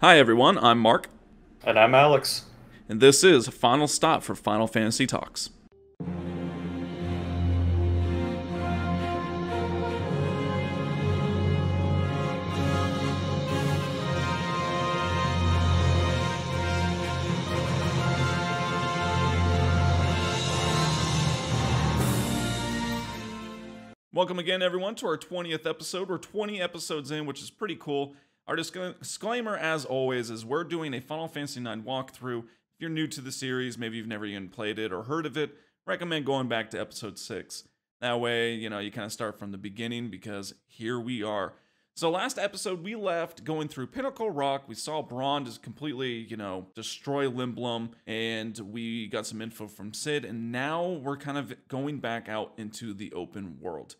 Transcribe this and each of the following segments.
Hi everyone, I'm Mark, And I'm Alex. and this is Final Stop for Final Fantasy Talks. Welcome again, everyone, to our 20th episode. We're 20 episodes in, which is pretty cool. Our disclaimer, as always, is we're doing a Final Fantasy IX walkthrough. If you're new to the series, maybe you've never even played it or heard of it, recommend going back to episode 6. That way, you kind of start from the beginning because here we are. So last episode, we left going through Pinnacle Rock. We saw Braun just completely, destroy Limblum, and we got some info from Cid, and now we're kind of going back out into the open world.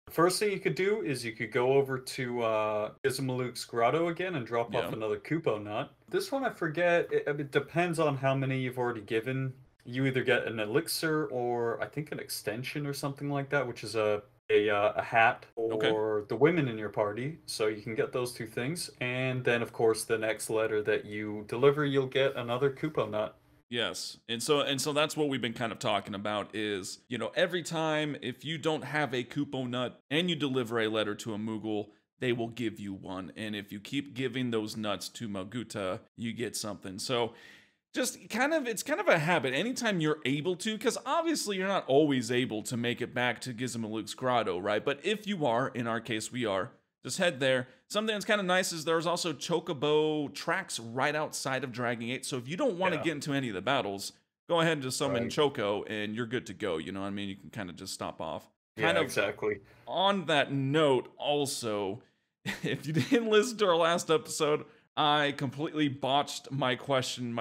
First thing you could do is you could go over to Ismaluk's grotto again and drop Yeah. off another Kupo nut. This one I forget. It depends on how many you've already given. You either get an elixir or I think an extension or something like that, which is a hat Okay. for the women in your party. So you can get those two things, and then of course the next letter that you deliver, you'll get another Kupo nut. Yes. And so that's what we've been kind of talking about is, every time if you don't have a Kupo nut and you deliver a letter to a Moogle, they will give you one. And if you keep giving those nuts to Maguta, you get something. So it's kind of a habit anytime you're able to, because obviously you're not always able to make it back to Gizmaluk's grotto, right? But if you are, in our case we are, just head there. Something that's kind of nice is there's also Chocobo Tracks right outside of Dragon Gate, so if you don't want to Yeah, get into any of the battles, go ahead and just summon right. Choco and you're good to go, you know what I mean? You can kind of just stop off. Kind Yeah, of exactly. on that note, also, if you didn't listen to our last episode, I completely botched my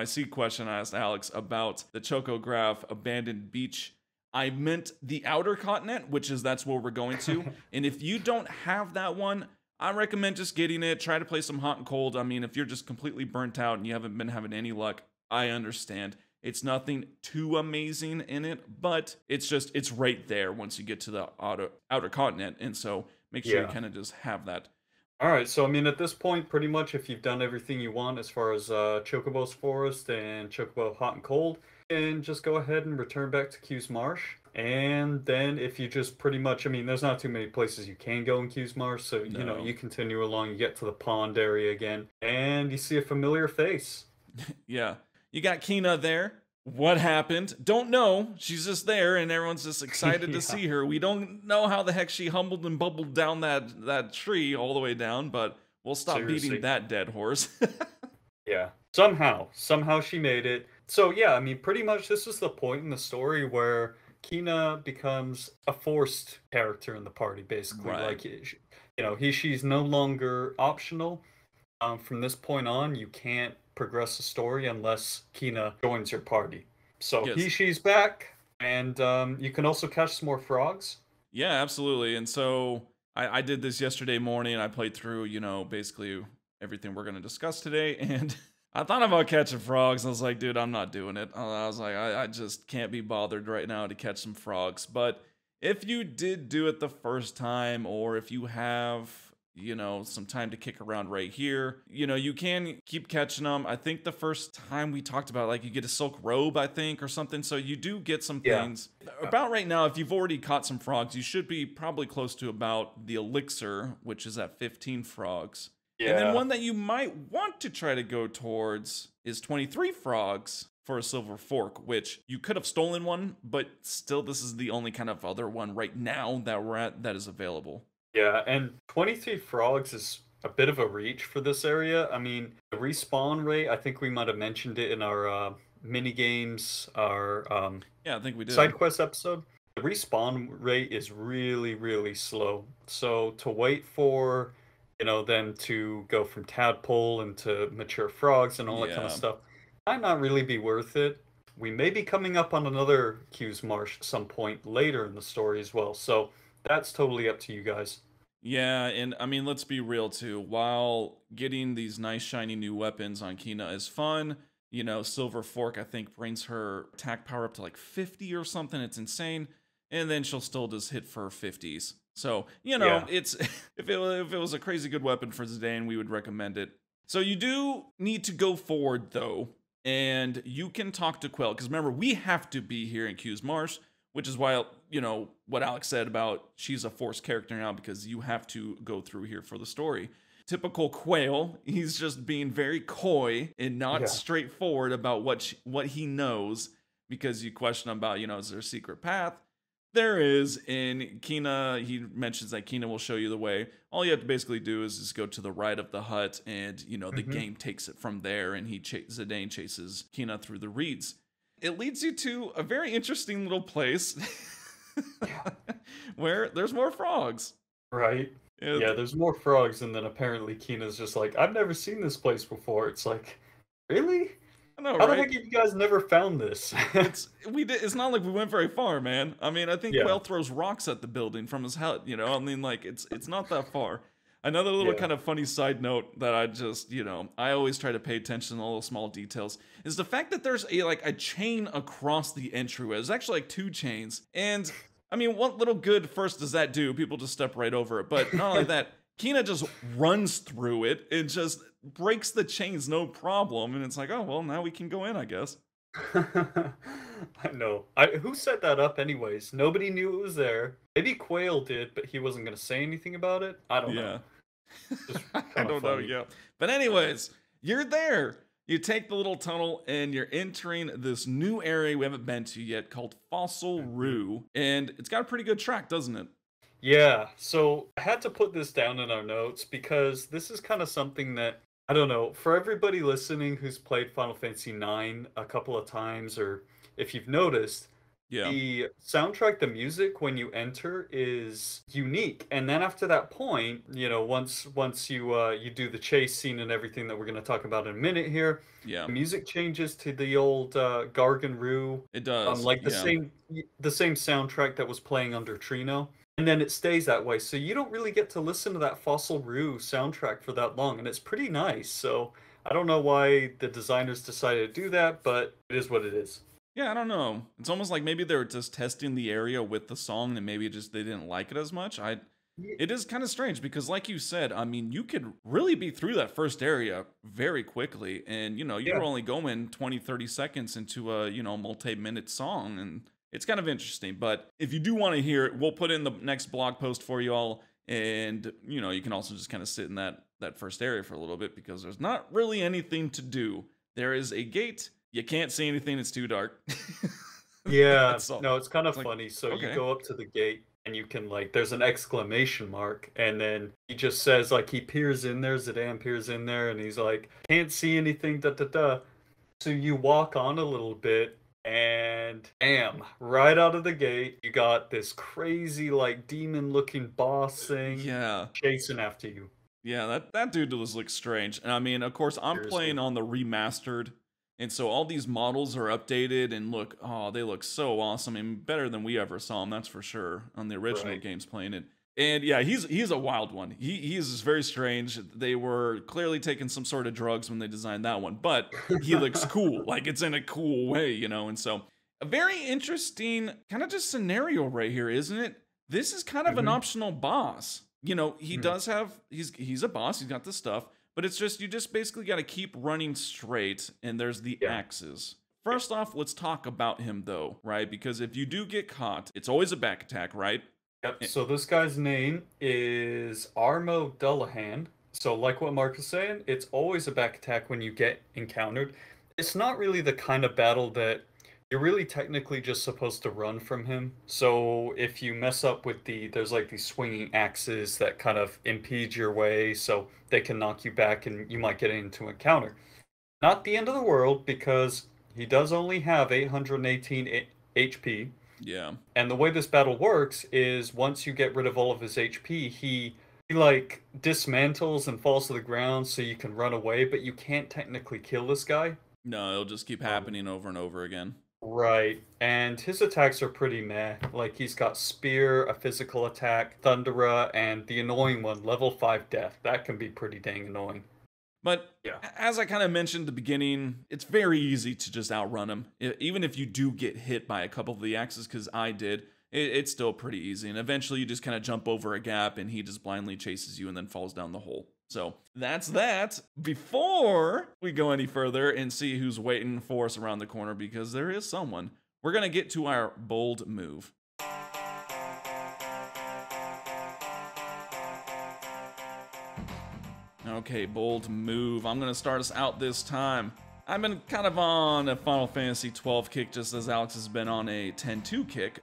seed question I asked Alex about the Chocograph abandoned beach. I meant the outer continent, that's where we're going to. And if you don't have that one, I recommend just getting it. Try to play some hot and cold. I mean, if you're just completely burnt out and you haven't been having any luck, I understand. It's nothing too amazing in it, but it's right there once you get to the outer continent. And so make sure you Yeah. kind of just have that. All right, so I mean, at this point, pretty much, if you've done everything you want as far as Chocobo's Forest and Chocobo Hot and Cold, and just go ahead and return back to Q's Marsh. And then, if you just pretty much, I mean, there's not too many places you can go in Q's Marsh, so No. you continue along, you get to the pond area again, and you see a familiar face. Yeah. You got Quina there. What happened? Don't know. She's just there, and everyone's just excited to Yeah, see her. We don't know how the heck she humbled and bubbled down that tree all the way down, but we'll stop beating seriously. that dead horse. Yeah. Somehow she made it. So yeah, I mean, pretty much this is the point in the story where Kina becomes a forced character in the party, basically. Right. Like, she's no longer optional. From this point on, you can't progress the story unless Kina joins your party. So Yes. she's back, and you can also catch some more frogs. Yeah, absolutely. And so I did this yesterday morning. I played through, basically everything we're going to discuss today. And I thought about catching frogs. I was like, dude, I'm not doing it. I was like, I just can't be bothered right now to catch some frogs. But if you did do it the first time, or if you have, some time to kick around right here, you can keep catching them. I think the first time we talked about, like, you get a silk robe, I think, or something. So you do get some Yeah. things. About right now, if you've already caught some frogs, you should be probably close to about the elixir, which is at 15 frogs. And then Yeah. one that you might want to try to go towards is 23 frogs for a silver fork, which you could have stolen one, but still, this is the only kind of other one right now that we're at that is available. Yeah, and 23 frogs is a bit of a reach for this area. I mean, the respawn rate, I think we might have mentioned it in our mini games, our Yeah, I think we side did. quest episode. The respawn rate is really, really slow. So to wait for, them to go from tadpole into mature frogs and all that kind of Yeah. stuff might not really be worth it. We may be coming up on another Q's Marsh some point later in the story as well. So that's totally up to you guys. Yeah, and I mean, let's be real too. While getting these nice shiny new weapons on Kina is fun, Silver Fork I think brings her attack power up to like 50 or something. It's insane, and then she'll still just hit for 50s. So Yeah. it's if it was a crazy good weapon for Zidane, we would recommend it. So you do need to go forward, though, and you can talk to Quell. Because remember, we have to be here in Q's Marsh, which is why, you know, what Alex said about she's a forced character now because you have to go through here for the story. Typical Quail, he's just being very coy and not straightforward about what he knows because you question him about, you know, is there a secret path? There is. In Quina, he mentions that Quina will show you the way. All you have to basically do is just go to the right of the hut and, you know, the game takes it from there and Zidane chases Quina through the reeds. It leads you to a very interesting little place where there's more frogs. Right. Yeah, there's more frogs, and then apparently Kina's just like, I've never seen this place before. It's like, really? I know, How right? the heck have you guys never found this? It's not like we went very far, man. I mean, I think Quail throws rocks at the building from his hut, you know? I mean, like, it's not that far. Another little kind of funny side note that I just, you know, I always try to pay attention to all the small details is the fact that there's a chain across the entryway. There's actually like 2 chains. And I mean, what little good first does that do? People just step right over it. But not only that, Quina just runs through it and just breaks the chains, no problem. And it's like, oh, well, now we can go in, I guess. I know. Who set that up anyways? Nobody knew it was there. Maybe Quail did, but he wasn't going to say anything about it. I don't know. I don't know, yeah. But anyways, you're there. You take the little tunnel and you're entering this new area we haven't been to yet called Fossil Roo. And it's got a pretty good track, doesn't it? Yeah, so I had to put this down in our notes because this is kind of something that, I don't know, for everybody listening who's played Final Fantasy IX a couple of times, or if you've noticed, the soundtrack, the music when you enter is unique. And then after that point, you know, once you do the chase scene and everything that we're going to talk about in a minute here, the music changes to the old Gargan Roo. It does. Like the same soundtrack that was playing under Trino. And then it stays that way. So you don't really get to listen to that Fossil Roo soundtrack for that long. And it's pretty nice. So I don't know why the designers decided to do that, but it is what it is. Yeah, I don't know. It's almost like maybe they were just testing the area with the song and maybe just they didn't like it as much. It is kind of strange because like you said, I mean, you could really be through that first area very quickly. And, you know, you're only going 20, 30 seconds into a, you know, multi-minute song. And it's kind of interesting. But if you do want to hear it, we'll put in the next blog post for you all. And, you know, you can also just kind of sit in that first area for a little bit because there's not really anything to do. There is a gate. You can't see anything. It's too dark. Yeah. No, it's kind of funny. So you go up to the gate and you can like, there's an exclamation mark. And then he just says like, he peers in there. Zidane peers in there and he's like, can't see anything, da, da, da. So you walk on a little bit and bam, right out of the gate, you got this crazy like demon looking boss thing chasing after you. Yeah, that dude looks strange. And I mean, of course, I'm playing on the remastered. And so all these models are updated and they look so awesome and better than we ever saw them, that's for sure, on the original games playing it. And yeah, he's a wild one. He's just very strange. They were clearly taking some sort of drugs when they designed that one, but he looks cool. Like it's in a cool way, you know? And so a very interesting kind of just scenario right here, isn't it? This is kind of an optional boss. You know, he does have, he's a boss, he's got the stuff. But it's just, you just basically got to keep running straight, and there's the axes. First off, let's talk about him, though, right? Because if you do get caught, it's always a back attack, right? Yep, so this guy's name is Armo Dullahan. So like what Mark is saying, it's always a back attack when you get encountered. It's not really the kind of battle that you're really technically just supposed to run from him. So if you mess up with there's like these swinging axes that kind of impede your way, so they can knock you back and you might get into an encounter. Not the end of the world because he does only have 818 HP. Yeah. And the way this battle works is once you get rid of all of his HP, he like dismantles and falls to the ground so you can run away, but you can't technically kill this guy. No, it'll just keep happening over and over again. Right, and his attacks are pretty meh. Like, he's got Spear, a physical attack, Thundera, and the annoying one, level 5 Death. That can be pretty dang annoying. But as I kind of mentioned at the beginning, it's very easy to just outrun him. Even if you do get hit by a couple of the axes, because I did, it's still pretty easy. And eventually you just kind of jump over a gap and he just blindly chases you and then falls down the hole. So that's that. Before we go any further and see who's waiting for us around the corner, because there is someone, we're going to get to our bold move. Okay, bold move. I'm going to start us out this time. I've been kind of on a Final Fantasy 12 kick, just as Alex has been on a 10-2 kick.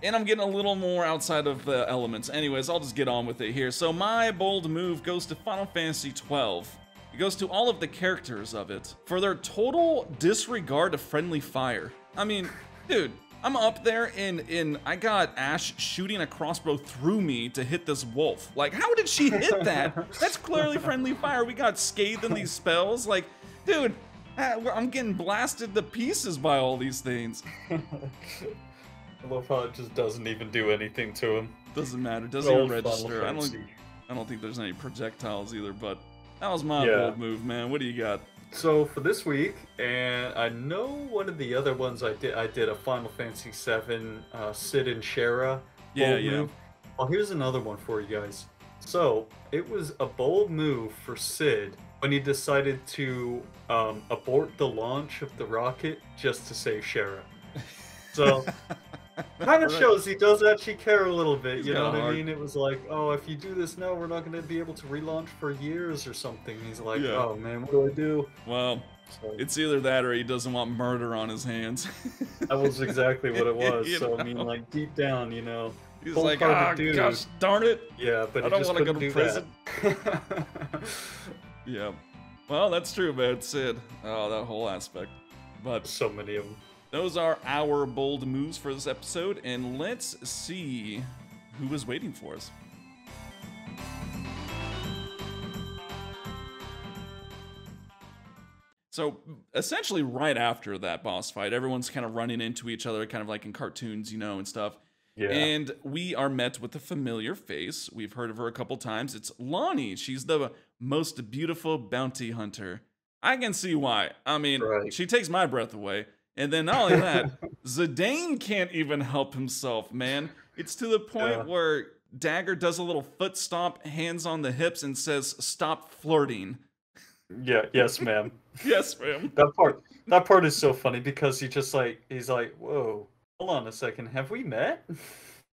And I'm getting a little more outside of the elements. Anyways, I'll just get on with it here. So my bold move goes to Final Fantasy 12. It goes to all of the characters of it for their total disregard of friendly fire. I mean, dude, I'm up there and I got Ash shooting a crossbow through me to hit this wolf. Like, how did she hit that? That's clearly friendly fire. We got scathed in these spells. Like, dude, I'm getting blasted to pieces by all these things. I love how it just doesn't even do anything to him. Doesn't matter. Doesn't even register. I don't think there's any projectiles either, but that was my bold move, man. What do you got? So for this week, and I know one of the other ones I did a Final Fantasy VII Sid and Shara bold move. Well, here's another one for you guys. So it was a bold move for Sid when he decided to abort the launch of the rocket just to save Shara. So kind of shows he does actually care a little bit, you know what I mean? It was like, oh, if you do this now, we're not going to be able to relaunch for years or something. He's like, oh man, what do I do? Well, it's either that or he doesn't want murder on his hands. That was exactly what it was. So I mean, like deep down, you know, he's like, ah, gosh darn it. Yeah, but I don't want to go to prison. Yeah. Well, that's true, man. Sid. Oh, that whole aspect. But so many of them. Those are our bold moves for this episode, and let's see who is waiting for us. So, essentially right after that boss fight, everyone's kind of running into each other, kind of like in cartoons, you know, and stuff. Yeah. And we are met with a familiar face. We've heard of her a couple times. It's Lani. She's the most beautiful bounty hunter. I can see why. I mean, she takes my breath away. And then not only that, Zidane can't even help himself, man. It's to the point where Dagger does a little foot stomp, hands on the hips, and says, "Stop flirting." Yeah, yes, ma'am. Yes, ma'am. That part is so funny because he's like, whoa, hold on a second, have we met?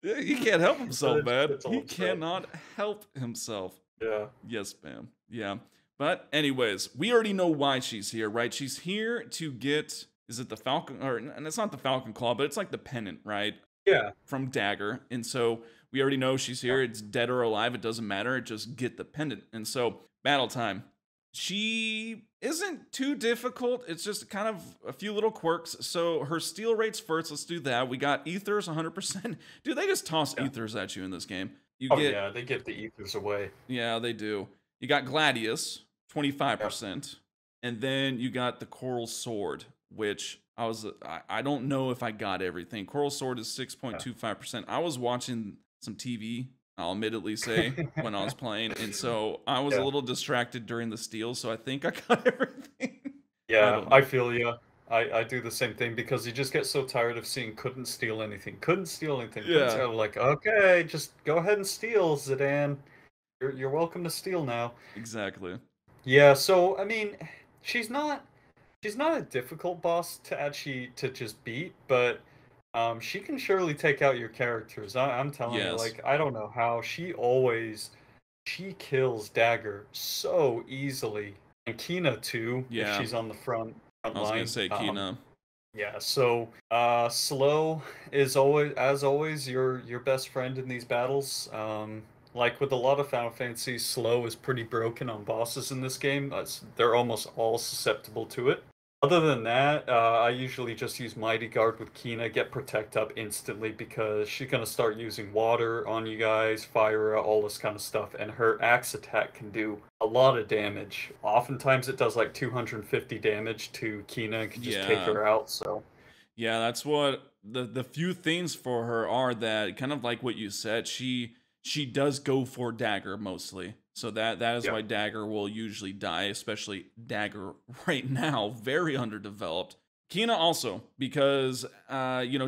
Yeah, he can't help himself, man. He cannot help himself. Yeah. Yes, ma'am. Yeah. But anyways, we already know why she's here, right? She's here to get... Is it the Falcon? And it's not the Falcon Claw, but it's like the pennant, right? Yeah. From Dagger. And so we already know she's here. It's dead or alive. It doesn't matter. Just get the pendant. And so battle time. She isn't too difficult. It's just kind of a few little quirks. So her steal rates first. Let's do that. We got ethers 100%. Dude, they just toss ethers at you in this game. Yeah, they get the ethers away. Yeah, they do. You got Gladius, 25%. And then you got the Coral Sword, which I don't know if I got everything. Coral Sword is 6.25%. I was watching some TV, I'll admittedly say, when I was playing, and so I was a little distracted during the steal, so I think I got everything. Yeah, I feel you. I do the same thing because you just get so tired of seeing couldn't steal anything. Yeah. I'm like, okay, just go ahead and steal, Zidane. You're welcome to steal now. Exactly. Yeah, so I mean, she's not a difficult boss to just beat, but she can surely take out your characters. I'm telling you, like, I don't know how she kills Dagger so easily, and Quina too. Yeah, if she's on the front line. I was gonna say Quina. Yeah, so slow is always your best friend in these battles. Like with a lot of Final Fantasy, slow is pretty broken on bosses in this game. They're almost all susceptible to it. Other than that, I usually just use Mighty Guard with Quina, get Protect up instantly because she's going to start using water on you guys, fire, all this kind of stuff, and her axe attack can do a lot of damage. Oftentimes it does like 250 damage to Quina and can just take her out, so... Yeah, that's what... The few things for her are that, kind of like what you said, she does go for Dagger mostly. So that is why Dagger will usually die, especially Dagger right now, very underdeveloped. Quina also, because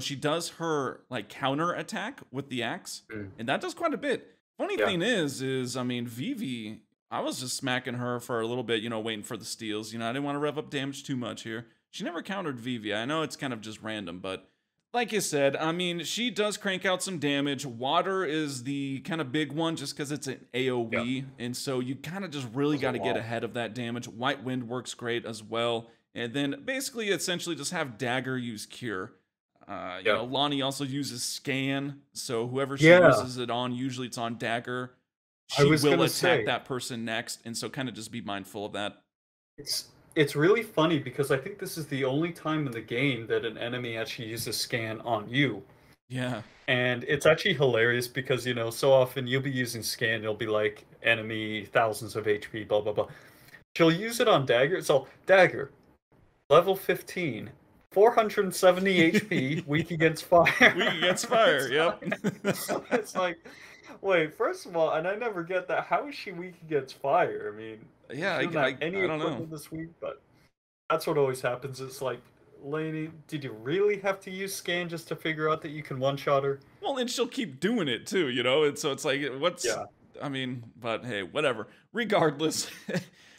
she does her like counter attack with the axe, and that does quite a bit. Funny thing is I mean, Vivi I was just smacking her for a little bit, waiting for the steals. I didn't want to rev up damage too much here. She never countered Vivi. I know it's kind of just random, but like you said, I mean, she does crank out some damage. Water is the kind of big one just because it's an AoE, and so you kind of just really got to get ahead of that damage. White Wind works great as well. And then basically, essentially, just have Dagger use Cure. Lani also uses Scan, so whoever she uses it on, usually it's on Dagger. She will attack that person next, and so kind of just be mindful of that. It's really funny because I think this is the only time in the game that an enemy actually uses Scan on you. Yeah. And it's actually hilarious because, so often you'll be using Scan, you'll be like, enemy, thousands of HP, blah, blah, blah. She'll use it on Dagger. It's all, Dagger, level 15, 470 HP, weak against fire. Weak against fire, yep. It's like, wait, first of all, and I never get that. How is she weak against fire? I mean, yeah, I don't know this week, but that's what always happens. It's like, Lani, did you really have to use Scan just to figure out that you can one-shot her? Well, and she'll keep doing it too, and so it's like, I mean, but hey, whatever. Regardless,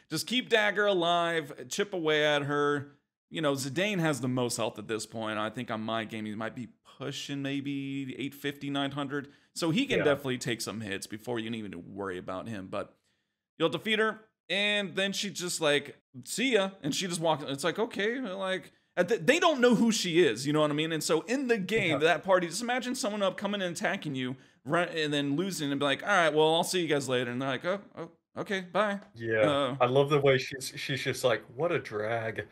just keep Dagger alive, chip away at her. Zidane has the most health at this point. I think on my game, he might be pushing maybe 850, 900. So he can definitely take some hits before you can even worry about him. But you'll defeat her, and then she just like, see ya. And she just walks. It's like, okay, like, they don't know who she is. You know what I mean? And so in the game, that party, just imagine someone up coming and attacking you, and then losing and be like, all right, well, I'll see you guys later. And they're like, oh okay, bye. Yeah. I love the way she's just like, what a drag.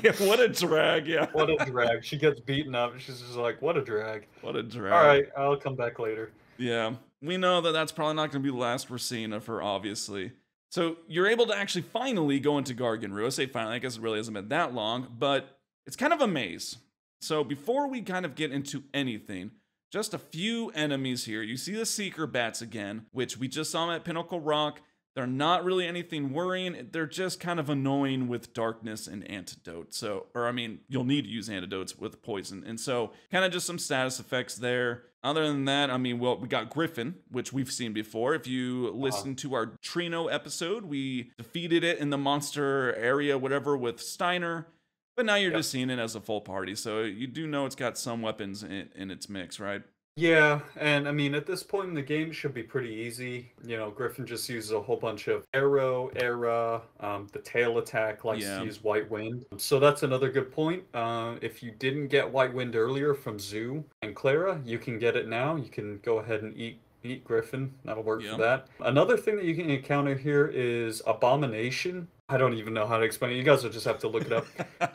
Yeah, what a drag, yeah. What a drag. She gets beaten up, and she's just like, what a drag. What a drag. All right, I'll come back later. Yeah, we know that that's probably not going to be the last we're seeing of her, obviously. So you're able to actually finally go into Gargan Roo. I say finally, I guess it really hasn't been that long, but it's kind of a maze. So before we kind of get into anything, just a few enemies here. You see the Seeker Bats again, which we just saw them at Pinnacle Rock. They're not really anything worrying. They're just kind of annoying with darkness and antidote. So, or I mean, you'll need to use antidotes with poison. And so kind of just some status effects there. Other than that, I mean, well, we got Griffin, which we've seen before. If you listen to our Trino episode, we defeated it in the monster area, whatever, with Steiner. But now you're just seeing it as a full party. So you do know it's got some weapons in its mix, right? Yeah, and I mean, at this point in the game, it should be pretty easy. Griffin just uses a whole bunch of arrow, era, the tail attack likes to use White Wind. So that's another good point. If you didn't get White Wind earlier from Zoo and Clara, you can get it now. You can go ahead and eat Griffin. That'll work for that. Another thing that you can encounter here is Abomination. I don't even know how to explain it. You guys will just have to look it up.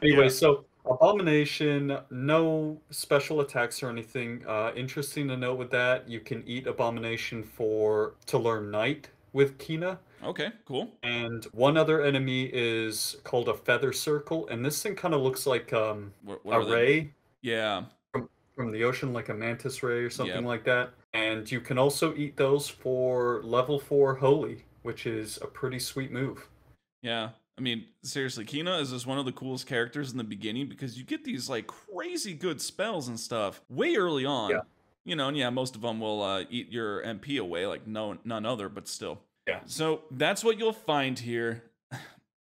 Anyway, so Abomination, no special attacks or anything. Interesting to note with that, you can eat Abomination to learn Night with Quina. Okay, cool. And one other enemy is called a Feather Circle, and this thing kind of looks like a ray. Yeah. From the ocean, like a mantis ray or something like that. And you can also eat those for level 4 Holy, which is a pretty sweet move. Yeah. I mean, seriously, Quina is just one of the coolest characters in the beginning because you get these like crazy good spells and stuff way early on. Yeah. And most of them will eat your MP away like none other, but still. Yeah. So that's what you'll find here.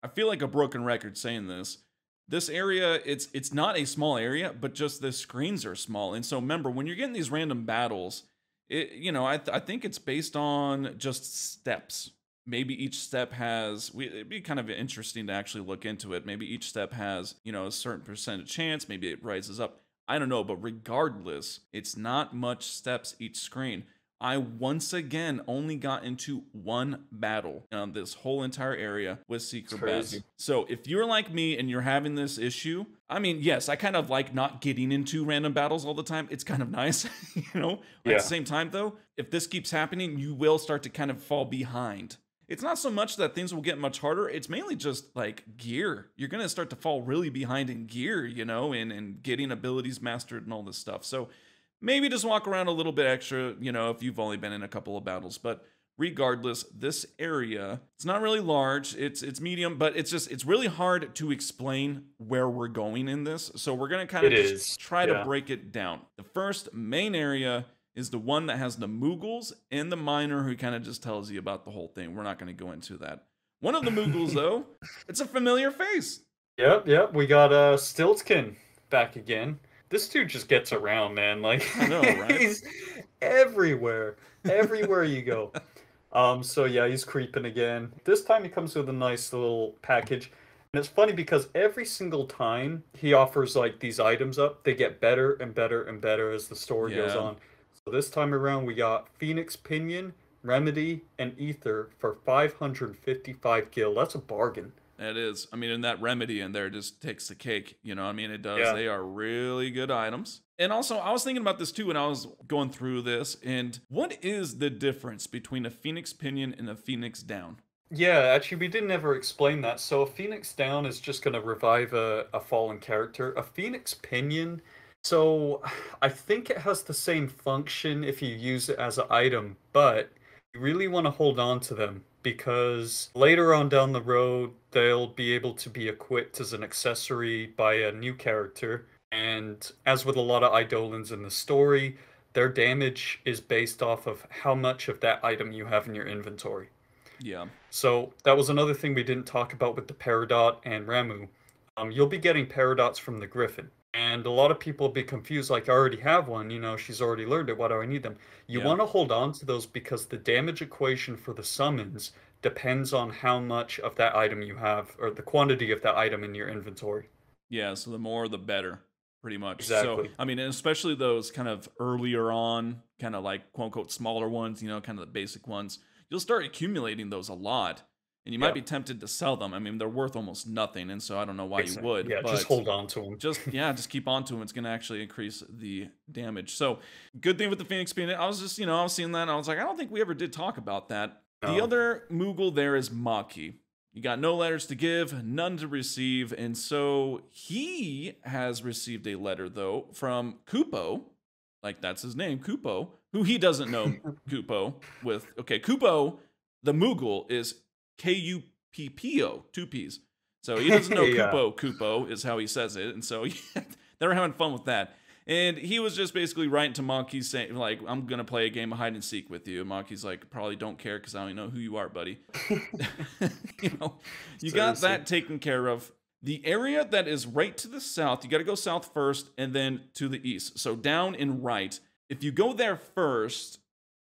I feel like a broken record saying this. This area, it's not a small area, but just the screens are small. And so remember, when you're getting these random battles, I think it's based on just steps. Maybe each step has, it'd be kind of interesting to actually look into it. Maybe each step has, a certain percentage chance. Maybe it rises up. I don't know. But regardless, it's not much steps each screen. I once again only got into one battle on this whole entire area with Seeker Bats. So if you're like me and you're having this issue, I mean, yes, I kind of like not getting into random battles all the time. It's kind of nice, At the same time, though, if this keeps happening, you will start to kind of fall behind. It's not so much that things will get much harder. It's mainly just like gear. You're going to start to fall really behind in gear, and getting abilities mastered and all this stuff. So maybe just walk around a little bit extra, if you've only been in a couple of battles. But regardless, this area, it's not really large. It's medium, but it's really hard to explain where we're going in this. So we're going to kind of just try to break it down. The first main area is the one that has the Moogles and the Miner who kind of just tells you about the whole thing. We're not going to go into that. One of the Moogles, though, it's a familiar face. Yep. We got Stiltskin back again. This dude just gets around, man. Like, I know, right? He's everywhere you go. So yeah, he's creeping again. This time he comes with a nice little package. And it's funny because every single time he offers like these items up, they get better and better and better as the story goes on. So this time around we got Phoenix Pinion, Remedy, and Ether for 555 gil. That's a bargain. It is. I mean, and that Remedy in there just takes the cake. You know what I mean? It does. Yeah. They are really good items. And also, I was thinking about this too when I was going through this. And what is the difference between a Phoenix Pinion and a Phoenix Down? Yeah, actually, we didn't ever explain that. So a Phoenix Down is just going to revive a fallen character. A Phoenix Pinion, so I think it has the same function if you use it as an item, but you really want to hold on to them because later on down the road, they'll be able to be equipped as an accessory by a new character. And as with a lot of Eidolons in the story, their damage is based off of how much of that item you have in your inventory. Yeah. So that was another thing we didn't talk about with the Peridot and Ramu. You'll be getting Peridots from the Griffin. And a lot of people will be confused, like, I already have one, you know, she's already learned it, why do I need them? You want to hold on to those because the damage equation for the summons depends on how much of that item you have, or the quantity of that item in your inventory. Yeah, so the more the better, pretty much. Exactly. So, I mean, and especially those kind of earlier on, kind of like, quote unquote, smaller ones, you know, kind of the basic ones. You'll start accumulating those a lot, and you might be tempted to sell them. I mean, they're worth almost nothing, and so I don't know why you would. Yeah, but just hold on to them. Just keep on to them. It's going to actually increase the damage. So, good thing with the Phoenix Phoenix. I was just, I was seeing that, and I was like, I don't think we ever did talk about that. No. The other Moogle there is Maki. You got no letters to give, none to receive, and so he has received a letter, though, from Kupo. Like, that's his name, Kupo, who he doesn't know Kupo with. Okay, Kupo, the Moogle, is Kuppo, 2 Ps. So he doesn't know Kupo is how he says it. And so they were having fun with that. And he was just basically writing to Maki saying, like, I'm going to play a game of hide and seek with you. And Maki's like, probably don't care because I don't know who you are, buddy. You got that taken care of. The area that is right to the south, you got to go south first and then to the east. So down and right. If you go there first,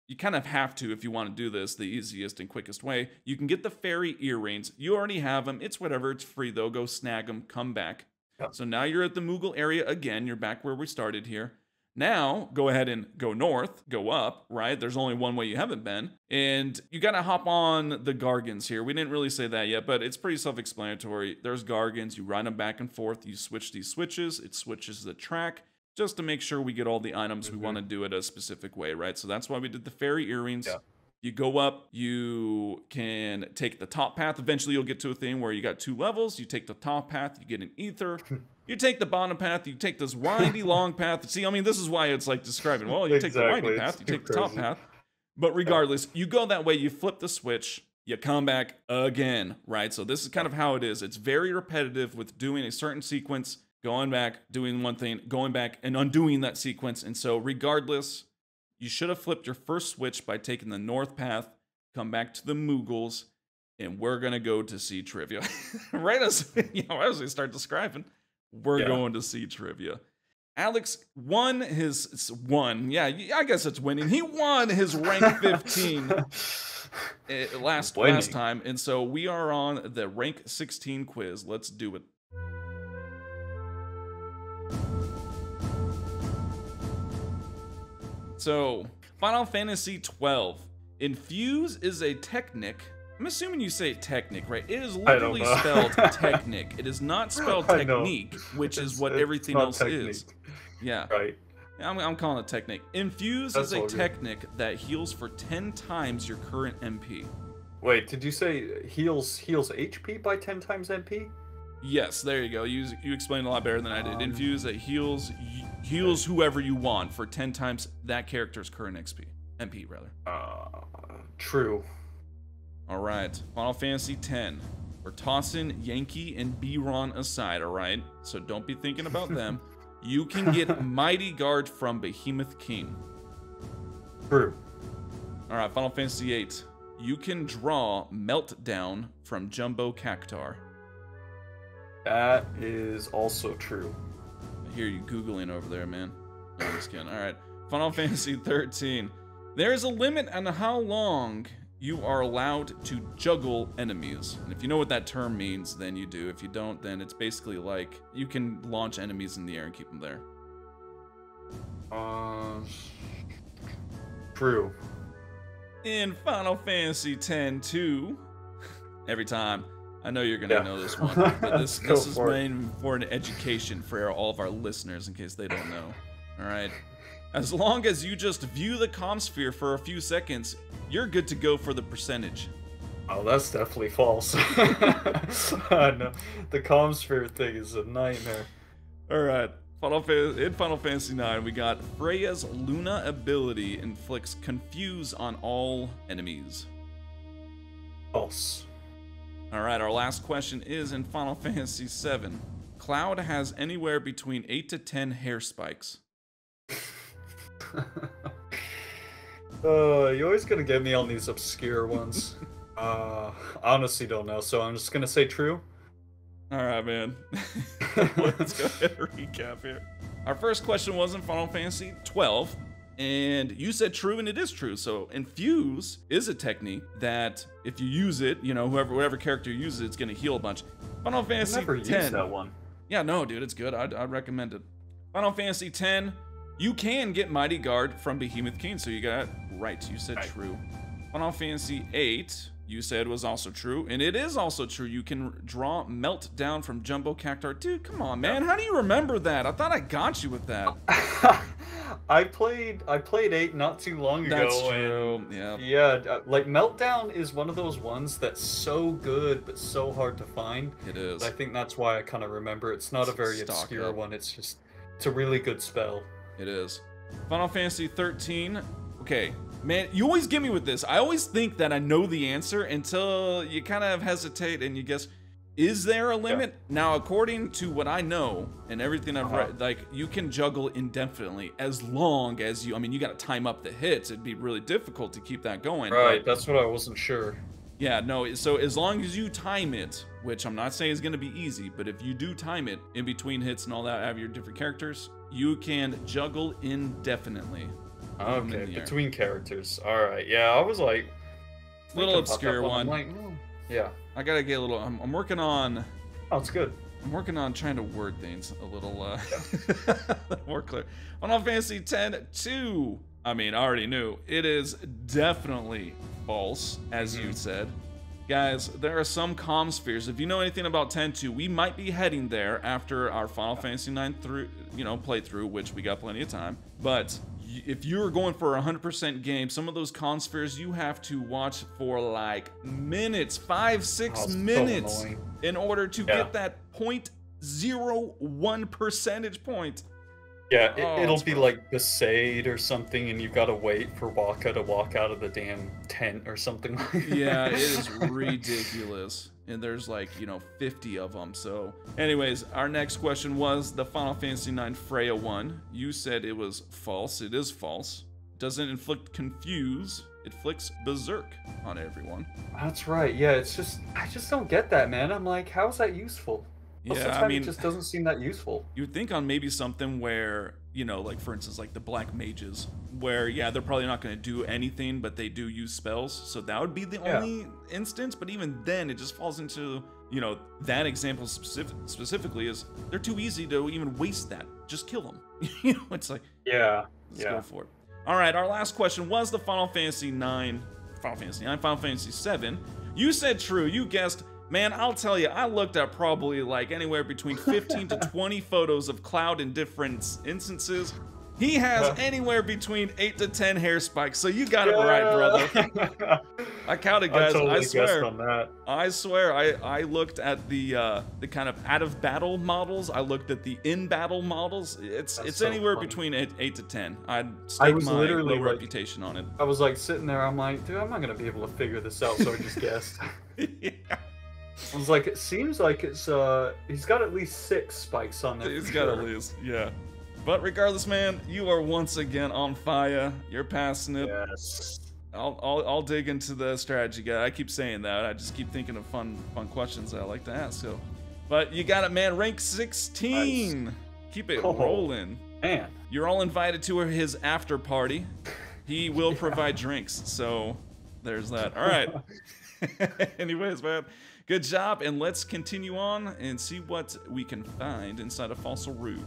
you kind of have to if you want to do this the easiest and quickest way. You can get the fairy earrings. You already have them. It's whatever. It's free, though. Go snag them. Come back. Yep. So now you're at the Moogle area again. You're back where we started here. Now, go ahead and go north, go up, right? There's only one way you haven't been. And you got to hop on the Gargans here. We didn't really say that yet, but it's pretty self-explanatory. There's Gargans. You ride them back and forth. You switch these switches. It switches the track just to make sure we get all the items we want to do it a specific way, right? So that's why we did the fairy earrings. Yeah. You go up, you can take the top path. Eventually, you'll get to a thing where you got 2 levels. You take the top path, you get an ether. You take the bottom path, you take this windy, long path. See, I mean, this is why it's like describing, well, you take the windy path, you take the top path. But regardless, you go that way, you flip the switch, you come back again, right? So this is kind of how it is. It's very repetitive with doing a certain sequence, going back, doing one thing, going back, and undoing that sequence. And so regardless, you should have flipped your first switch by taking the north path, come back to the Moogles, and we're going to go to see trivia. Right as we start describing, we're going to see trivia. Alex won yeah, I guess it's winning. He won his rank 15 last time, and so we are on the rank 16 quiz. Let's do it. So, Final Fantasy 12. Infuse is a technic. I'm assuming you say technic, right? It is literally spelled technic. It is not spelled technique, which is what everything else is. Yeah. Right. I'm calling it technic. Infuse is a technic that heals for 10 times your current MP. Wait, did you say heals HP by 10 times MP? Yes, there you go. You explained a lot better than I did. Infuse that heals whoever you want for 10 times that character's current MP rather. True. All right, Final Fantasy X. We're tossing Yankee and B-Ron aside, all right? So don't be thinking about them. You can get Mighty Guard from Behemoth King. True. All right, Final Fantasy VIII. You can draw Meltdown from Jumbo Cactar. That is also true. I hear you Googling over there, man. No, I'm just kidding. All right, Final Fantasy 13. There's a limit on how long you are allowed to juggle enemies. And if you know what that term means, then you do. If you don't, then it's basically like you can launch enemies in the air and keep them there. True. In Final Fantasy X-2, every time, I know you're gonna know this one, but this is meant for an education for all of our listeners in case they don't know. All right. As long as you just view the comm sphere for a few seconds, you're good to go for the percentage. Oh, that's definitely false. No, the comm sphere thing is a nightmare. All right. In Final Fantasy IX, we got Freya's Luna ability inflicts confuse on all enemies. False. All right, our last question is in Final Fantasy VII. Cloud has anywhere between 8 to 10 hair spikes. You're always gonna get me on these obscure ones. Honestly don't know, so I'm just gonna say true. Alright, man. Let's go ahead and recap here. Our first question was in Final Fantasy XII, and you said true, and it is true. So infuse is a technique that if you use it, you know, whatever character uses it, it's gonna heal a bunch. Final Fantasy I've never X. used that one. Yeah, no, dude, it's good. I'd recommend it. Final Fantasy X, you can get Mighty Guard from Behemoth King, so you got it right. You said true. Final Fantasy VIII, you said was also true, and it is also true. You can draw Meltdown from Jumbo Cactar. Dude, come on, man. How do you remember that? I thought I got you with that. I played 8 not too long ago. That's true. And yeah, like Meltdown is one of those ones that's so good but so hard to find. It is. I think that's why I kind of remember. It's not a very obscure one. It's a really good spell. It is. Final Fantasy 13. Okay, man, you always get me with this. I always think that I know the answer until you kind of hesitate and you guess, is there a limit? Yeah. Now, according to what I know and everything I've read, like, you can juggle indefinitely as long as you, I mean, you got to time up the hits. It'd be really difficult to keep that going. Right, but, that's what I wasn't sure. Yeah, no, so as long as you time it, which I'm not saying is going to be easy, but if you do time it in between hits and all that, have your different characters, you can juggle indefinitely. Okay, between characters. Alright, yeah, I was like... Little obscure one. I'm like, yeah. I gotta get a little... I'm working on... Oh, it's good. I'm working on trying to word things a little more clear. Final Fantasy X-2. I mean, I already knew. It is definitely false, as you said. Guys, there are some comm spheres. If you know anything about X-2, we might be heading there after our Final Fantasy IX playthrough, which we got plenty of time. But if you're going for a 100% game, some of those comm spheres you have to watch for like minutes, 5-6 minutes, so in order to get that 0.01 percentage point. Yeah, it'll be like Besaid or something, and you've got to wait for Waka to walk out of the damn tent or something like that. Yeah, it is ridiculous. And there's like, 50 of them. So anyways, our next question was the Final Fantasy IX Freya one. You said it was false. It is false. Doesn't inflict confuse. It flicks berserk on everyone. That's right. Yeah, it's just, I just don't get that, man. I'm like, how is that useful? Most of the time, I mean, it just doesn't seem that useful. You'd think on maybe something where, like for instance, like the Black Mages, where, yeah, they're probably not going to do anything, but they do use spells. So that would be the only instance. But even then, it just falls into, that example specifically is they're too easy to even waste that. Just kill them. It's like, let's go for it. All right, our last question was the Final Fantasy VII. You said true. You guessed. Man, I'll tell you, I looked at probably like anywhere between 15 to 20 photos of Cloud in different instances. He has anywhere between 8 to 10 hair spikes, so you got it right, brother. I counted, guys. I swear. On that. I swear. I looked at the kind of out of battle models. I looked at the in battle models. It's so anywhere between 8 to 10. I'd stake my low reputation on it. I was like sitting there. I'm like, dude, I'm not gonna be able to figure this out. So I just guessed. Yeah. I was like, it seems like it's he's got at least 6 spikes on there. He's got at least, yeah. But regardless, man, you are once again on fire. You're passing it. Yes. I'll dig into the strategy guide. I keep saying that. I just keep thinking of fun questions that I like to ask. So, but you got it, man. Rank 16. Nice. Keep it rolling. Man, you're all invited to his after party. He will provide drinks. So there's that. All right. Anyways, man, good job, and let's continue on and see what we can find inside of Fossil Roo.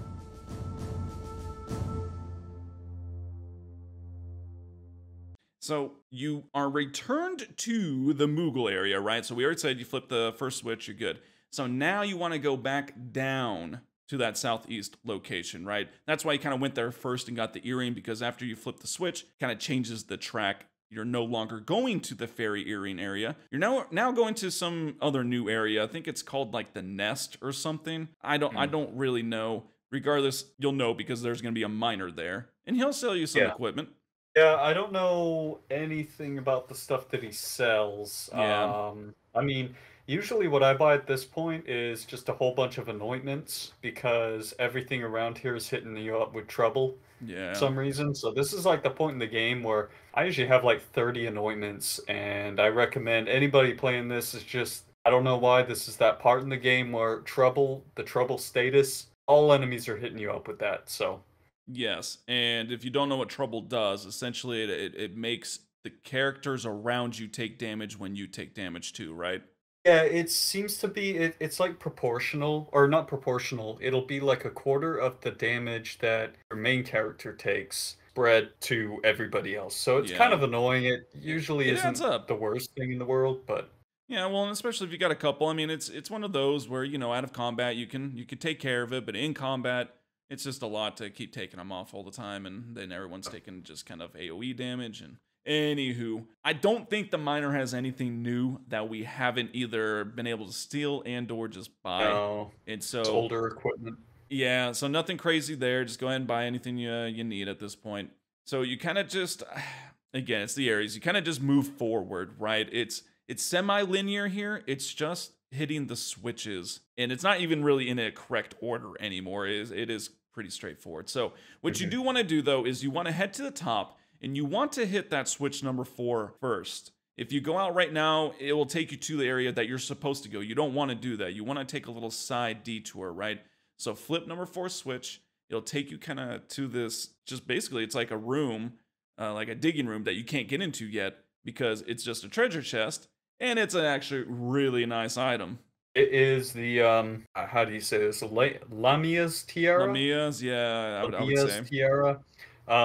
So you are returned to the Moogle area, right? So we already said you flip the first switch, you're good. So now you want to go back down to that southeast location, right? That's why you kind of went there first and got the earring, because after you flip the switch, kind of changes the track. You're no longer going to the fairy earring area. You're now going to some other new area. I think it's called like the Nest or something. I don't really know. Regardless, you'll know because there's going to be a miner there, and he'll sell you some equipment. Yeah, I don't know anything about the stuff that he sells. Yeah. I mean, usually what I buy at this point is just a whole bunch of anointments because everything around here is hitting you up with trouble for some reason. So this is like the point in the game where I usually have like 30 anointments, and I recommend anybody playing this is just, I don't know why, this is that part in the game where the trouble status, all enemies are hitting you up with that, so... Yes, and if you don't know what trouble does, essentially it makes the characters around you take damage when you take damage too, right? Yeah, it seems to be, it's like proportional, or not proportional, it'll be like a quarter of the damage that your main character takes spread to everybody else. So it's kind of annoying. It usually isn't the worst thing in the world, but... Yeah, well, and especially if you got a couple, I mean, it's one of those where, you know, out of combat you can take care of it, but in combat... It's just a lot to keep taking them off all the time, and then everyone's taking just kind of AoE damage. And anywho, I don't think the miner has anything new that we haven't either been able to steal and or just buy. No, and so it's older equipment. Yeah, so nothing crazy there. Just go ahead and buy anything you need at this point. So you kind of just, again, it's the areas. You kind of just move forward, right? It's semi-linear here. It's just hitting the switches, and it's not even really in a correct order anymore. It is pretty straightforward. So what you do want to do, though, is you want to head to the top, and you want to hit that switch number 4 first. If you go out right now, it will take you to the area that you're supposed to go. You don't want to do that. You want to take a little side detour, right? So flip number 4 switch. It'll take you kind of to this, just basically, it's like a room, like a digging room that you can't get into yet because it's just a treasure chest, and it's an actually really nice item. It is the, how do you say this? Lamia's tiara? Lamia's, yeah, I would say. Tiara.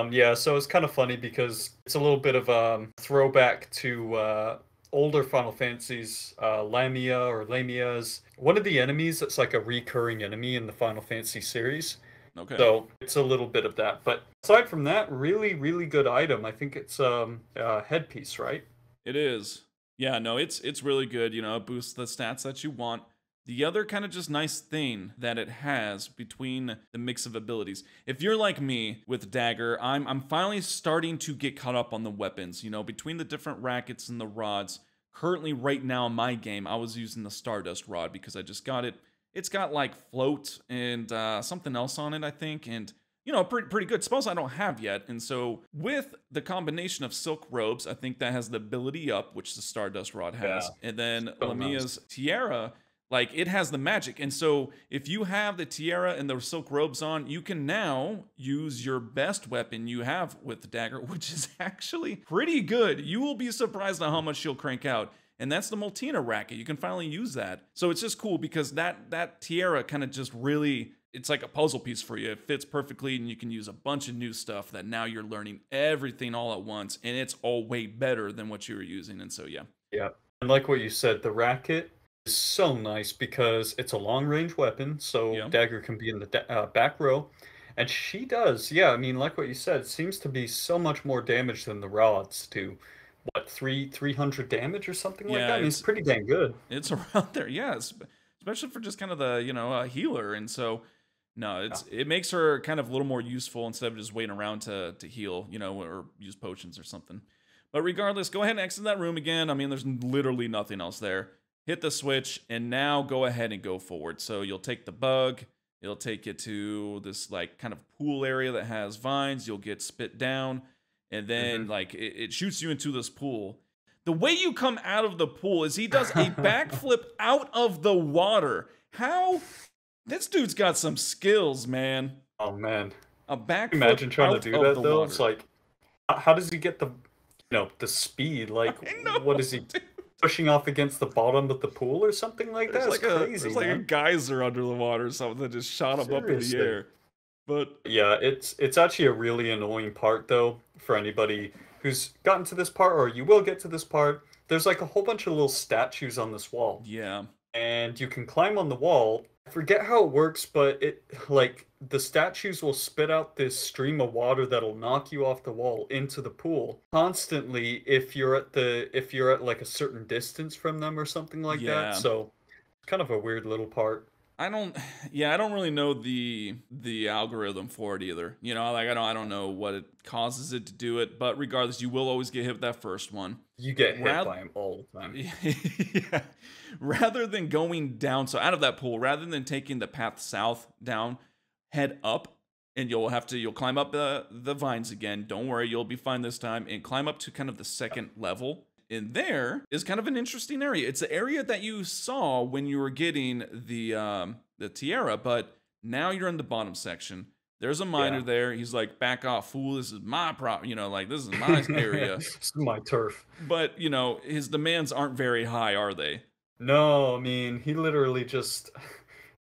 Yeah, so it's kind of funny because it's a little bit of a throwback to older Final Fantasies, Lamia or Lamia's. One of the enemies that's like a recurring enemy in the Final Fantasy series. Okay. So it's a little bit of that. But aside from that, really, really good item. I think it's a headpiece, right? It is. Yeah, no, it's really good. You know, it boosts the stats that you want. The other kind of just nice thing that it has between the mix of abilities, if you're like me with Dagger, I'm finally starting to get caught up on the weapons. You know, between the different rackets and the rods. Currently, right now in my game, I was using the Stardust rod because I just got it. It's got like float and something else on it, I think, and you know, pretty good spells I don't have yet. And so with the combination of silk robes, I think that has the ability up, which the Stardust rod has, and then Lamia's tiara, like it has the magic. And so if you have the tiara and the silk robes on, you can now use your best weapon you have with the dagger, which is actually pretty good. You will be surprised at how much she'll crank out. And that's the Multina racket. You can finally use that. So it's just cool because that tiara kind of just really, it's like a puzzle piece for you. It fits perfectly, and you can use a bunch of new stuff that now you're learning everything all at once, and it's all way better than what you were using. And so, yeah. Yeah. And like what you said, the racket is so nice because it's a long-range weapon, so Dagger can be in the back row. And she does, yeah, I mean, like what you said, it seems to be so much more damage than the rods do. What, 300 damage or something like that? I mean, it's pretty dang good. It's around there, yeah, especially for just kind of the, you know, healer. And so, no, it makes her kind of a little more useful instead of just waiting around to heal, you know, or use potions or something. But regardless, go ahead and exit that room again. I mean, there's literally nothing else there. Hit the switch, and now go ahead and go forward. So you'll take the bug. It'll take you to this like kind of pool area that has vines. You'll get spit down, and then like it shoots you into this pool. The way you come out of the pool is he does a backflip out of the water. How? This dude's got some skills, man. Oh man. A backflip Imagine trying to do that though. water. It's like, how does he get the speed? Like, what is he pushing off against the bottom of the pool or something like that? It's crazy. There's like a geyser under the water or something that just shot him up in the air. But yeah, it's actually a really annoying part though for anybody who's gotten to this part, or you will get to this part. There's like a whole bunch of little statues on this wall. Yeah. And you can climb on the wall. I forget how it works, but like the statues will spit out this stream of water that'll knock you off the wall into the pool constantly if you're at like a certain distance from them or something like that. So it's kind of a weird little part. I don't really know the algorithm for it either. You know, like I don't know what it causes it to do it, but regardless, you will always get hit with that first one. You get hit by him all the time. Yeah. Rather than going down, so out of that pool, rather than taking the path south down, head up, and you'll climb up the vines again. Don't worry, you'll be fine this time, and climb up to kind of the second level. And there is kind of an interesting area. It's the area that you saw when you were getting the tiara, but now you're in the bottom section. There's a miner there. He's like, back off, fool. This is my problem. You know, like, this is my area. This is my turf. But, you know, his demands aren't very high, are they? No, I mean, he literally just...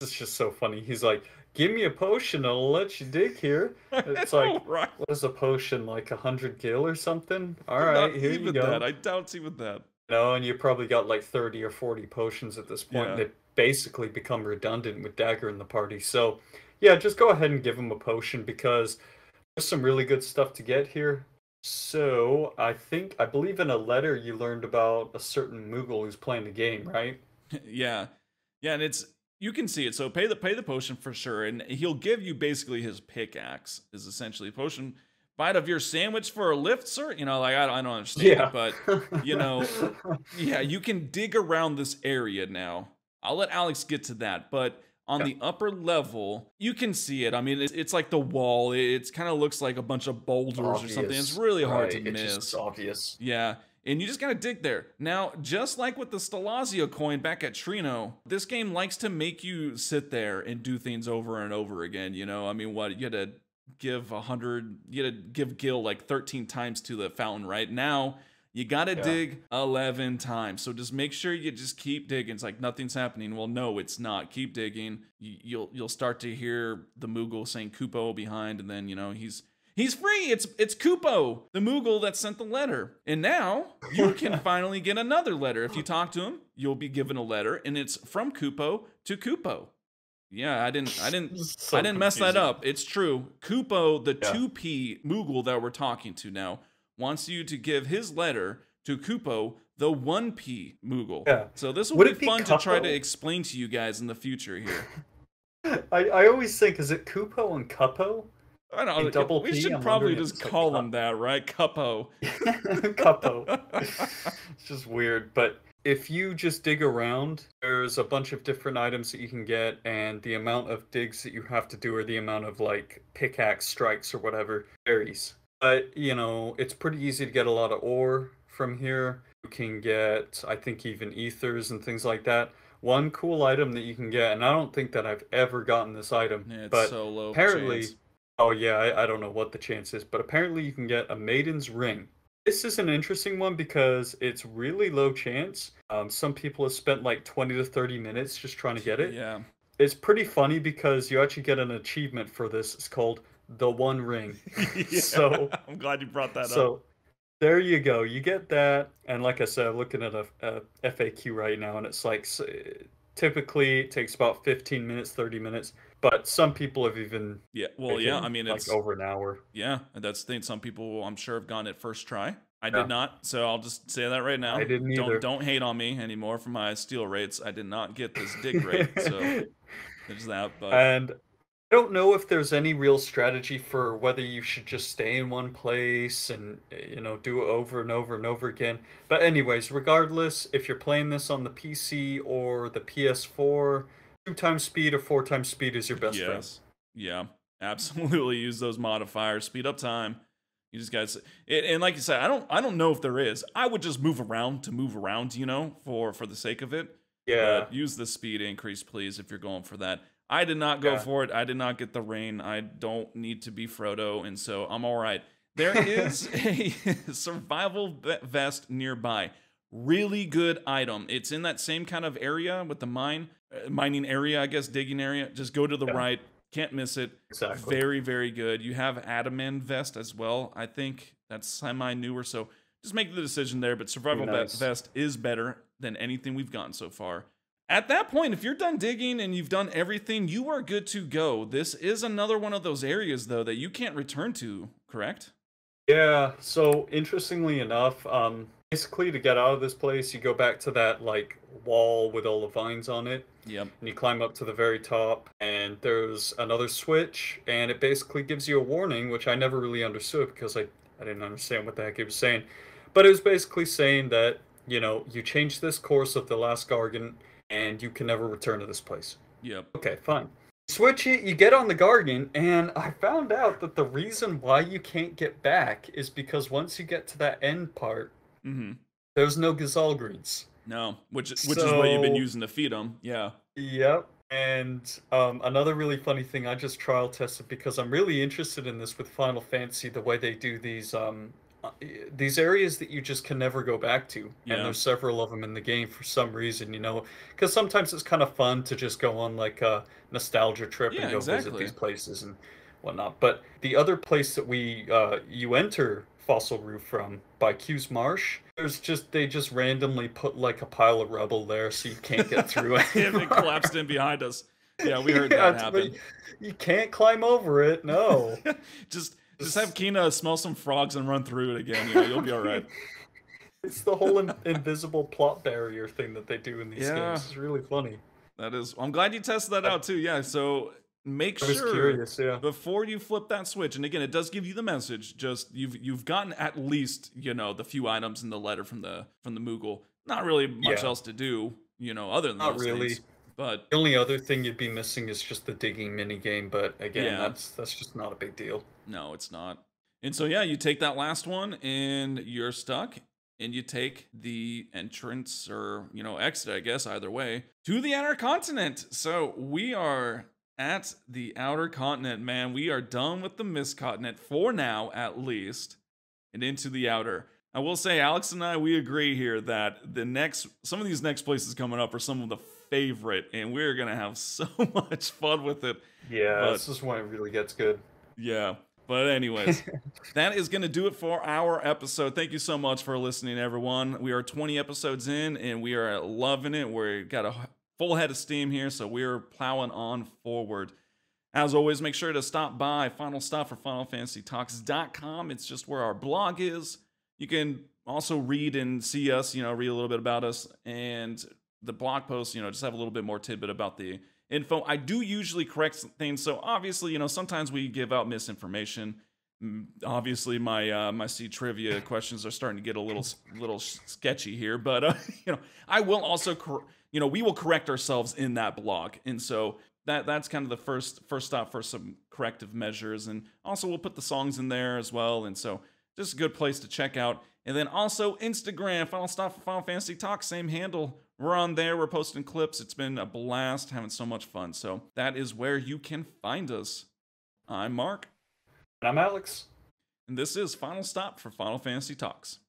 It's just so funny. He's like, give me a potion, I'll let you dig here. It's like, right. What is a potion, like 100 gil or something? Alright, here you go. That. I doubt even that. No, and you probably got like 30 or 40 potions at this point. Yeah. They basically become redundant with Dagger in the party. So, yeah, just go ahead and give him a potion because there's some really good stuff to get here. So, I believe in a letter you learned about a certain Moogle who's playing the game, right? Yeah. Yeah, and you can see it. So pay the potion for sure, and he'll give you basically his pickaxe is essentially a potion. Bite of your sandwich for a lift, sir? You know, like I don't understand it, but you know, yeah, you can dig around this area now. I'll let Alex get to that, but on the upper level, you can see it. I mean, it's like the wall. It kind of looks like a bunch of boulders or something. It's really hard to miss. It's just obvious. Yeah. And you just gotta dig there. Now, just like with the Stelazio coin back at Trino, this game likes to make you sit there and do things over and over again, you know? I mean, what, you had to give Gil like 13 times to the fountain, right? Now, you gotta dig 11 times. So just make sure you just keep digging. It's like nothing's happening. Well, no, it's not. Keep digging. You'll start to hear the Moogle saying Kupo behind, and then, you know, he's free. It's Kupo, the Moogle that sent the letter. And now you can finally get another letter. If you talk to him, you'll be given a letter, and it's from Kupo to Kupo. Yeah, I didn't mess that up. It's true. Kupo, the 2P Moogle that we're talking to now, wants you to give his letter to Kupo, the 1P Moogle. Yeah. So this will be fun to try to explain to you guys in the future here. I always think, is it Kupo and Cupo? I don't know. We should probably just call him that, right? Cupo. Cupo. It's just weird. But if you just dig around, there's a bunch of different items that you can get, and the amount of digs that you have to do, or the amount of like pickaxe strikes or whatever, varies. But, you know, it's pretty easy to get a lot of ore from here. You can get, I think, even ethers and things like that. One cool item that you can get, and I don't think that I've ever gotten this item, it's but so low apparently... chance. Oh yeah, I don't know what the chance is, but apparently you can get a Maiden's Ring. This is an interesting one because it's really low chance. Some people have spent like 20 to 30 minutes just trying to get it. Yeah. It's pretty funny because you actually get an achievement for this. It's called The One Ring. Yeah, so I'm glad you brought that up. So there you go. You get that. And like I said, I'm looking at a FAQ right now, and it's like typically it takes about 15 minutes, 30 minutes. But some people have even I mean, like it's over an hour. Yeah, and that's the thing. Some people, I'm sure, have gone it first try. I did not, so I'll just say that right now. I didn't either. Don't hate on me anymore for my steal rates. I did not get this dig rate, so there's that. But and I don't know if there's any real strategy for whether you should just stay in one place and, you know, do it over and over and over again. But anyways, regardless, if you're playing this on the PC or the PS4, 2 times speed or 4 times speed is your best friend. Yes. Yeah. Absolutely use those modifiers. Speed up time. You just guys, and like you said, I don't know if there is. I would just move around to move around, you know, for the sake of it. Yeah. But use the speed increase, please, if you're going for that. I did not go Yeah. for it. I did not get the rain. I don't need to be Frodo, and so I'm all right. There is a survival vest nearby. Really good item. It's in that same kind of area with the mining area, I guess, digging area. Just go to the Yeah. right. Can't miss it. Exactly. Very, very good. You have Adamant vest as well. I think that's semi-newer, so just make the decision there. But survival Nice. vest is better than anything we've gotten so far. At that point, if you're done digging and you've done everything, you are good to go. This is another one of those areas, though, that you can't return to, correct? Yeah, so interestingly enough, basically to get out of this place, you go back to that like wall with all the vines on it, Yep. and you climb up to the very top, and there's another switch, and it basically gives you a warning, which I never really understood because I didn't understand what the heck it was saying. But it was basically saying that, you know, you change this course of the last Gargant, and you can never return to this place. Yep. Okay, fine. Switch it, you get on the Gargant, and I found out that the reason why you can't get back is because once you get to that end part, Mm-hmm. there's no Gazal greens. No, which is what you've been So, using to feed them. Yeah. yep. And another really funny thing I just trial tested because I'm really interested in this with Final Fantasy, the way they do these areas that you just can never go back to, Yeah. and there's several of them in the game for some reason, you know, because sometimes it's kind of fun to just go on like a nostalgia trip Yeah, and go visit exactly. these places and whatnot. But the other place that you enter Fossil Roo from by Q's Marsh, they just randomly put like a pile of rubble there so you can't get through it. And it collapsed in behind us. Yeah, we heard Yeah, that happen. you can't climb over it. No. just have Quina smell some frogs and run through it again. You know, you'll be all right. It's the whole invisible plot barrier thing that they do in these games. It's really funny. That is. I'm glad you tested that out too. Yeah. So make I was sure curious, yeah. before you flip that switch, and again, it does give you the message. Just you've gotten at least, you know, the few items in the letter from the Moogle. Not really much Yeah. else to do, you know, other than Not those really. things. But The only other thing you'd be missing is just the digging mini game, but again, Yeah. that's just not a big deal. no, it's not. And so yeah, you take that last one and you're stuck. And you take the entrance or, you know, exit, I guess, either way, to the outer continent. So we are at the outer continent, man. We are done with the mist continent for now, at least, and into the outer. I will say, Alex and I, we agree here that some of these next places coming up are some of the favorite, and we're going to have so much fun with it. Yeah, But- this is when it really gets good. Yeah. But anyways, that is going to do it for our episode. Thank you so much for listening, everyone. We are 20 episodes in, and we are loving it. We've got a full head of steam here, so we're plowing on forward. As always, make sure to stop by Final Stop for FinalFantasyTalks.com. It's just where our blog is. You can also read and see us, you know, read a little bit about us. And the blog posts, you know, just have a little bit more tidbit about the info. I do usually correct things, so obviously, you know, sometimes we give out misinformation. Obviously, my C trivia questions are starting to get a little sketchy here, but you know, I will also, you know, we will correct ourselves in that blog, and so that's kind of the first stop for some corrective measures, and also we'll put the songs in there as well, and so just a good place to check out. And then also Instagram, Final Stop for Final Fantasy Talk, same handle. We're on there. We're posting clips. It's been a blast, having so much fun. So that is where you can find us. I'm Mark. And I'm Alex. And this is Final Stop for Final Fantasy Talks.